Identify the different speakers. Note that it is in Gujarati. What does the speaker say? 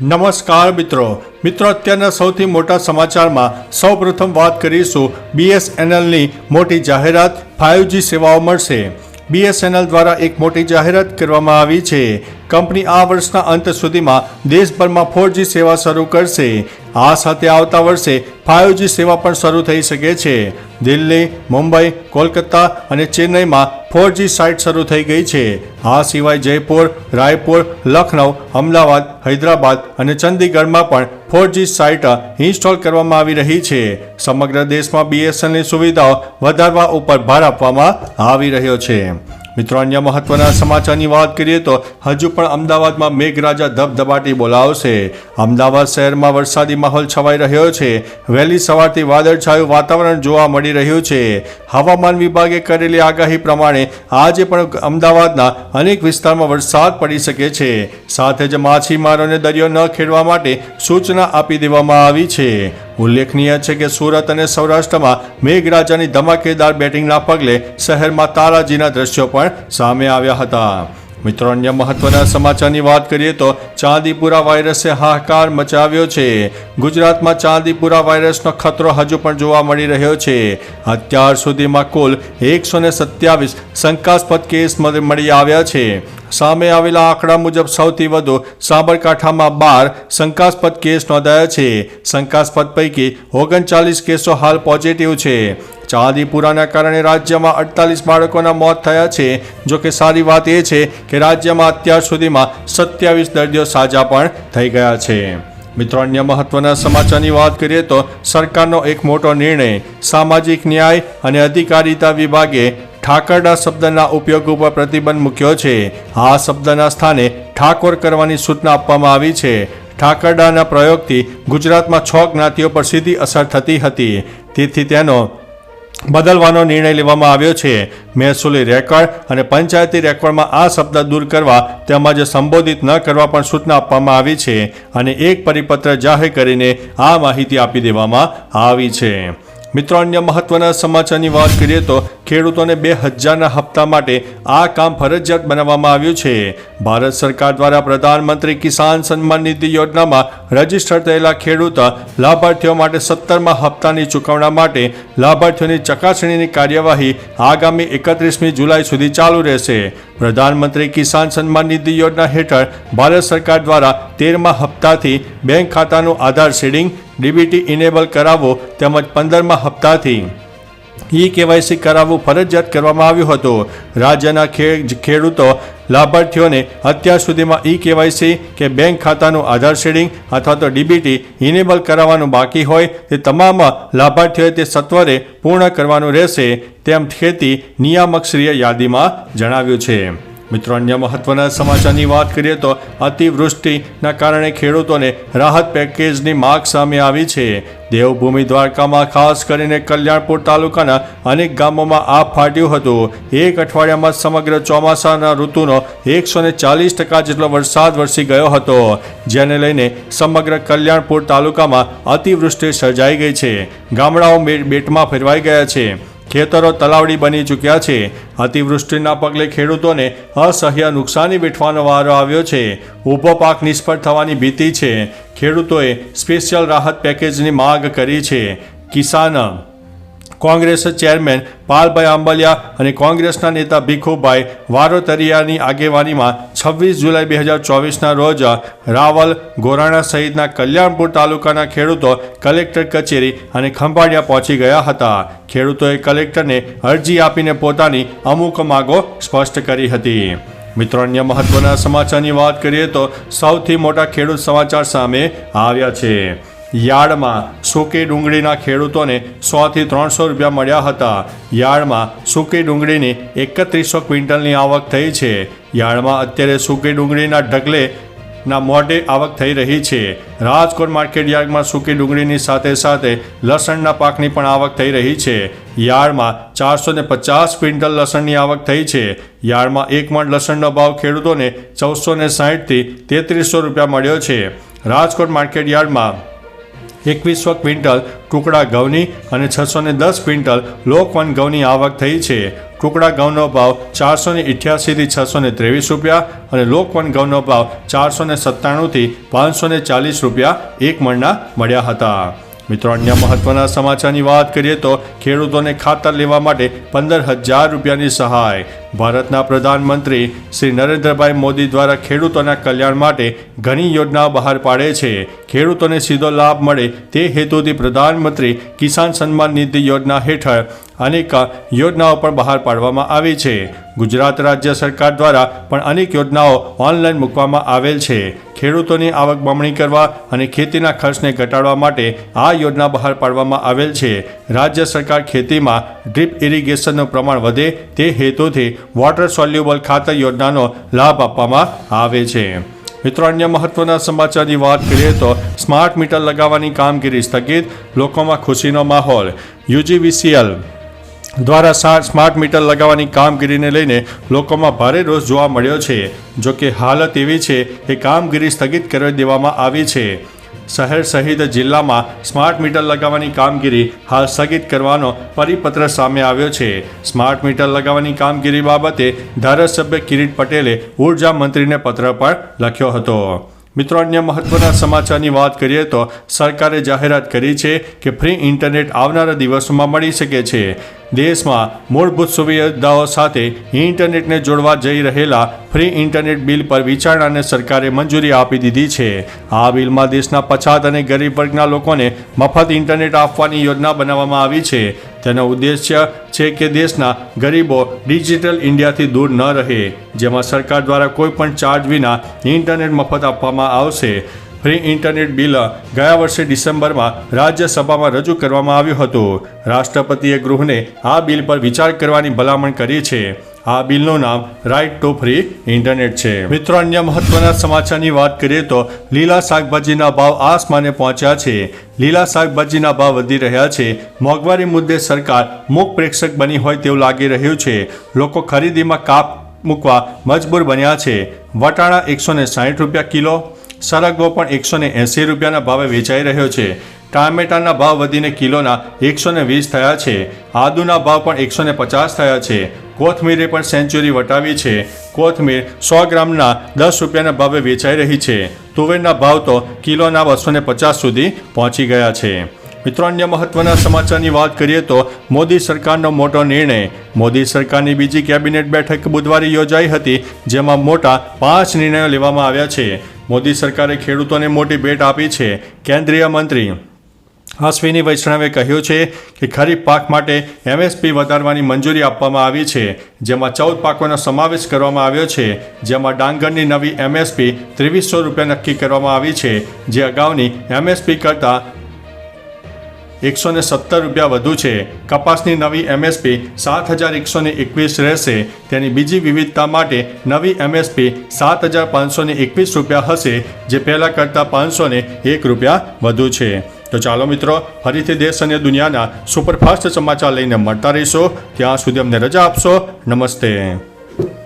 Speaker 1: નમસ્કાર મિત્રો અત્યારના સૌથી મોટા સમાચારમાં સૌપ્રથમ વાત કરીશું BSNLની મોટી જાહેરાત 5G સેવાઓ મળશે। BSNL દ્વારા એક મોટી જાહેરાત કરવામાં આવી છે। કંપની આ વર્ષના અંત સુધીમાં દેશભરમાં 4G સેવા શરૂ કરશે। આ સાથે આવતા વર્ષે 5G સેવા પણ શરૂ થઈ શકે છે। દિલ્હી, મુંબઈ, કોલકાતા અને ચેન્નઈમાં 4G સાઇટ શરૂ થઈ ગઈ છે। આ સિવાય જયપુર, રાયપુર, લખનઉ, અમદાવાદ, હૈદરાબાદ અને ચંદીગઢમાં પણ 4G સાઇટ ઇન્સ્ટોલ કરવામાં આવી રહી છે। સમગ્ર દેશમાં BSNLની સુવિધાઓ વધારવા ઉપર ભાર આપવામાં આવી રહ્યો છે। મિત્રો, અન્ય મહત્વના સમાચારની વાત કરીએ તો હજુ પણ અમદાવાદમાં મેઘરાજા ધબધબાટી બોલાવશે। અમદાવાદ શહેરમાં વરસાદી માહોલ છવાઈ રહ્યો છે। વહેલી સવારથી વાદળછાયું વાતાવરણ જોવા મળી રહ્યું છે। હવામાન વિભાગે કરેલી આગાહી પ્રમાણે આજે પણ અમદાવાદના અનેક વિસ્તારમાં વરસાદ પડી શકે છે। સાથે જ માછીમારોને દરિયો ન ખેડવા માટે સૂચના આપી દેવામાં આવી છે। ઉલ્લેખનીય છે કે સુરત અને સૌરાષ્ટ્રમાં મેઘરાજાની ધમાકેદાર બેટિંગના પગલે શહેરમાં તારાજીના દ્રશ્યો પણ સામે આવ્યા હતા। મિત્રો, અન્ય મહત્વના સમાચારની વાત કરીએ તો ચાંદીપુરા વાયરસે હાહાકાર મચાવ્યો છે। ગુજરાતમાં ચાંદીપુરા વાયરસનો ખતરો હજુ પણ જોવા મળી રહ્યો છે। અત્યાર સુધીમાં કુલ 127 શંકાસ્પદ કેસ મળી આવ્યા છે। સામે આવેલા આંકડા મુજબ સૌથી વધુ સાબરકાંઠામાં 12 શંકાસ્પદ કેસ નોંધાયા છે। શંકાસ્પદ પૈકી 39 કેસો હાલ પોઝિટિવ છે। ચાંદીપુરાના કારણે રાજ્યમાં 48 બાળકોના મોત થયા છે। જો કે સારી વાત એ છે કે રાજ્યમાં અત્યાર સુધીમાં 27 દર્દીઓ સાજા પણ થઈ ગયા છે। મિત્રો, અન્ય મહત્વના સમાચારની વાત કરીએ તો સરકારનો એક મોટો નિર્ણય। સામાજિક ન્યાય અને અધિકારીતા વિભાગે ઠાકરડા શબ્દના ઉપયોગ ઉપર પ્રતિબંધ મૂક્યો છે। આ શબ્દના સ્થાને ઠાકોર કરવાની સૂચના આપવામાં આવી છે। ઠાકરડાના પ્રયોગથી ગુજરાતમાં 6 જ્ઞાતિઓ પર સીધી અસર થતી હતી, તેથી તેનો બદલવાનો નિર્ણય લેવામાં આવ્યો છે। મહેસૂલી રેકોર્ડ અને પંચાયતી રેકોર્ડમાં આ શબ્દ દૂર કરવા તેમજ સંબોધિત ન કરવા પણ સૂચના આપવામાં આવી છે અને એક પરિપત્ર જાહેર કરીને આ માહિતી આપી દેવામાં આવી છે। મિત્રો, અન્ય મહત્વના સમાચારની વાત કરીએ તો ખેડૂતોને 2000ના હપ્તા માટે આ કામ ફરજિયાત બનાવવામાં આવ્યું છે। ભારત સરકાર દ્વારા પ્રધાનમંત્રી કિસાન સન્માન નિધિ યોજનામાં રજીસ્ટર થયેલા ખેડૂત લાભાર્થીઓ માટે 17મા હપ્તાની ચૂકવણા માટે લાભાર્થીઓની ચકાસણીની કાર્યવાહી આગામી 31મી જુલાઈ સુધી ચાલુ રહેશે। પ્રધાનમંત્રી કિસાન સન્માન નિધિ યોજના હેઠળ ભારત સરકાર દ્વારા 13મા હપ્તાથી બેંક ખાતાનું આધાર શેડિંગ, DBT ઇનેબલ કરાવવું તેમજ 15મા હપ્તાથી KYC કરાવવું ફરજિયાત કરવામાં આવ્યું હતું। રાજ્યના ખેડૂતો લાભાર્થીઓને અત્યાર સુધીમાં KYC કે બેંક ખાતાનું આધાર શેડિંગ અથવા તો DBT ઇનેબલ કરાવવાનું બાકી હોય તે તમામ લાભાર્થીઓએ તે સત્વરે પૂર્ણ કરવાનું રહેશે, તેમ ખેતી નિયામકશ્રીએ યાદીમાં જણાવ્યું છે। મિત્રો, અન્ય મહત્વના સમાચારની વાત કરીએ તો અતિવૃષ્ટિના કારણે ખેડૂતોને રાહત પેકેજની માંગ સામે આવી છે। દેવભૂમિ દ્વારકામાં ખાસ કરીને કલ્યાણપુર તાલુકાના અનેક ગામોમાં આભ ફાટ્યું હતું। એક અઠવાડિયામાં સમગ્ર ચોમાસાના ઋતુનો 140% જેટલો વરસાદ વરસી ગયો હતો, જેને લઈને સમગ્ર કલ્યાણપુર તાલુકામાં અતિવૃષ્ટિ સર્જાઈ ગઈ છે। ગામડાઓ બેટમાં ફેરવાઈ ગયા છે। ખેતરો તલાવડી બની ચૂક્યા છે। અતિવૃષ્ટિના પગલે ખેડૂતોને અસહ્ય નુકસાની વેઠવાનો વારો આવ્યો છે। ઊભો પાક નિષ્ફળ થવાની ભીતિ છે। ખેડૂતોએ સ્પેશિયલ રાહત પેકેજની માંગ કરી છે। કિસાન કોંગ્રેસ ચેરમેન પાલભાઈ આંબલિયા અને કોંગ્રેસના નેતા ભીખુભાઈ વારોતરિયાની આગેવાનીમાં 26 જુલાઈ 2024ના રોજ રાવલ, ગોરાણા સહિતના કલ્યાણપુર તાલુકાના ખેડૂતો કલેક્ટર કચેરી અને ખંભાળિયા પહોંચી ગયા હતા। ખેડૂતોએ કલેક્ટરને અરજી આપીને પોતાની અમુક માંગો સ્પષ્ટ કરી હતી। મિત્રો, અન્ય મહત્વના સમાચારની વાત કરીએ તો સૌથી મોટા ખેડૂત સમાચાર સામે આવ્યા છે। યાર્ડમાં સૂકી ડુંગળીના ખેડૂતોને 100 થી 300 રૂપિયા મળ્યા હતા। યાર્ડમાં સૂકી ડુંગળીની 3100 ક્વિન્ટલની આવક થઈ છે। યાર્ડમાં અત્યારે સૂકી ડુંગળીના ઢગલેના મોઢે આવક થઈ રહી છે। રાજકોટ માર્કેટ યાર્ડમાં સૂકી ડુંગળીની સાથે સાથે લસણના પાકની પણ આવક થઈ રહી છે। યાર્ડમાં 450 ક્વિન્ટલ લસણની આવક થઈ છે। યાર્ડમાં 1 મણ લસણનો ભાવ ખેડૂતોને 1460 થી 3300 રૂપિયા મળ્યો છે। રાજકોટ માર્કેટ યાર્ડમાં 2100 ક્વિન્ટલ ટુકડા ઘઉંની અને 610 ક્વિન્ટલ લોકવન ઘઉંની આવક થઈ છે. ટુકડા ઘઉંનો ભાવ 488 થી 623 રૂપિયા અને લોકવન ઘઉંનો ભાવ 497 થી 540 રૂપિયા એક મણના મળ્યા હતા. મિત્રો, અન્ય મહત્વના સમાચારની વાત કરીએ તો ખેડૂતોને ખાતર લેવા માટે 15,000 રૂપિયાની સહાય. ભારતના પ્રધાનમંત્રી શ્રી નરેન્દ્રભાઈ મોદી દ્વારા ખેડૂતોના કલ્યાણ માટે ઘણી યોજનાઓ બહાર પાડે છે. ખેડૂતોને સીધો લાભ મળે તે હેતુથી પ્રધાનમંત્રી કિસાન સન્માન નિધિ યોજના હેઠળ અનેક યોજનાઓ પણ બહાર પાડવામાં આવી છે. ગુજરાત રાજ્ય સરકાર દ્વારા પણ અનેક યોજનાઓ ઓનલાઈન મૂકવામાં આવેલ છે. ખેડૂતોની આવક બમણી કરવા અને ખેતીના ખર્ચને ઘટાડવા માટે આ યોજના બહાર પાડવામાં આવેલ છે. રાજ્ય સરકાર ખેતીમાં ડ્રીપ ઇરિગેશનનું પ્રમાણ વધે તે હેતુથી વોટર સોલ્યુબલ ખાતર યોજનાનો લાભ આપવામાં આવે છે. મિત્રો, અન્ય મહત્વના સમાચારની વાત કરીએ તો સ્માર્ટ મીટર લગાવવાની કામગીરી સ્થગિત, લોકોમાં ખુશીનો માહોલ. UGVCL દ્વારા સ્માર્ટ મીટર લગાવવાની કામગીરીને લઈને લોકોમાં ભારે રોષ જોવા મળ્યો છે. જો કે હાલત એવી છે કે કામગીરી સ્થગિત કરી દેવામાં આવી છે. શહેર સહિત જિલ્લામાં સ્માર્ટ મીટર લગાવવાની કામગીરી હાલ સ્થગિત કરવાનો પરિપત્ર સામે આવ્યો છે. સ્માર્ટ મીટર લગાવવાની કામગીરી બાબતે ધારાસભ્ય કિરીટ પટેલે ઉર્જા મંત્રીને પત્ર પણ લખ્યો હતો. મિત્રો, અન્ય મહત્વના સમાચારની વાત કરીએ તો સરકારે જાહેરાત કરી છે કે ફ્રી ઇન્ટરનેટ આવનારા દિવસોમાં મળી શકે છે. દેશમાં મૂળભૂત સુવિધાઓ સાથે ઇન્ટરનેટને જોડવા જઈ રહેલા ફ્રી ઇન્ટરનેટ બિલ પર વિચારણાને સરકારે મંજૂરી આપી દીધી છે. આ બિલમાં દેશના પછાત અને ગરીબ વર્ગના લોકોને મફત ઇન્ટરનેટ આપવાની યોજના બનાવવામાં આવી છે. તેનો ઉદ્દેશ્ય છે કે દેશના ગરીબો ડિજિટલ ઇન્ડિયાથી દૂર ન રહે, જેમાં સરકાર દ્વારા કોઈપણ ચાર્જ વિના ઇન્ટરનેટ મફત આપવામાં આવશે. ફ્રી ઇન્ટરનેટ બિલ ગયા વર્ષે ડિસેમ્બરમાં રાજ્યસભામાં રજૂ કરવામાં આવ્યું હતું. રાષ્ટ્રપતિએ ગૃહને આ બિલ પર વિચાર કરવાની ભલામણ કરી છે. આ બિલનું નામ રાઇટ ટુ ફ્રી ઇન્ટરનેટ છે. મિત્રો, અન્ય મહત્વના સમાચારની વાત કરીએ તો લીલા શાકભાજીના ભાવ આસમાને પહોંચ્યા છે. લીલા શાકભાજીના ભાવ વધી રહ્યા છે. મોંઘવારી મુદ્દે સરકાર મૂક પ્રેક્ષક બની હોય તેવું લાગી રહ્યું છે. લોકો ખરીદીમાં કાપ મૂકવા મજબૂર બન્યા છે. વટાણા 160 રૂપિયા કિલો, સરગવો પણ 180 રૂપિયાના ભાવે વેચાઈ રહ્યો છે. ટામેટાના ભાવ વધીને કિલોના 120 થયા છે. આદુના ભાવ પણ 150 થયા છે. કોથમીરે પણ સેન્ચુરી વટાવી છે. કોથમીર 100 ગ્રામના 10 રૂપિયાના ભાવે વેચાઈ રહી છે. તુવેરના ભાવ તો કિલોના 250 સુધી પહોંચી ગયા છે. મિત્રો, અન્ય મહત્વના સમાચારની વાત કરીએ તો મોદી સરકારનો મોટો નિર્ણય. મોદી સરકારની બીજી કેબિનેટ બેઠક બુધવારે યોજાઈ હતી, જેમાં મોટા 5 નિર્ણયો લેવામાં આવ્યા છે. મોદી સરકારે ખેડૂતોને મોટી ભેટ આપી છે. કેન્દ્રીય મંત્રી અશ્વિની વૈષ્ણવે કહ્યું છે કે ખરીફ પાક માટે MSP વધારવાની મંજૂરી આપવામાં આવી છે, જેમાં 14 પાકોનો સમાવેશ કરવામાં આવ્યો છે. જેમાં ડાંગરની નવી MSP 2300 રૂપિયા નક્કી કરવામાં આવી છે, જે અગાઉની MSP કરતાં 117 રૂપિયા વધુ છે. કપાસની નવી MSP 7,121 રહેશે. તેની બીજી વિવિધતા માટે નવી MSP 7,521 રૂપિયા હશે, જે પહેલાં કરતાં 501 રૂપિયા વધુ છે. તો ચાલો મિત્રો, ફરીથી દેશ અને દુનિયાના સુપરફાસ્ટ સમાચાર લઈને મળતા રહીશો. ત્યાં સુધી અમને રજા આપશો. નમસ્તે.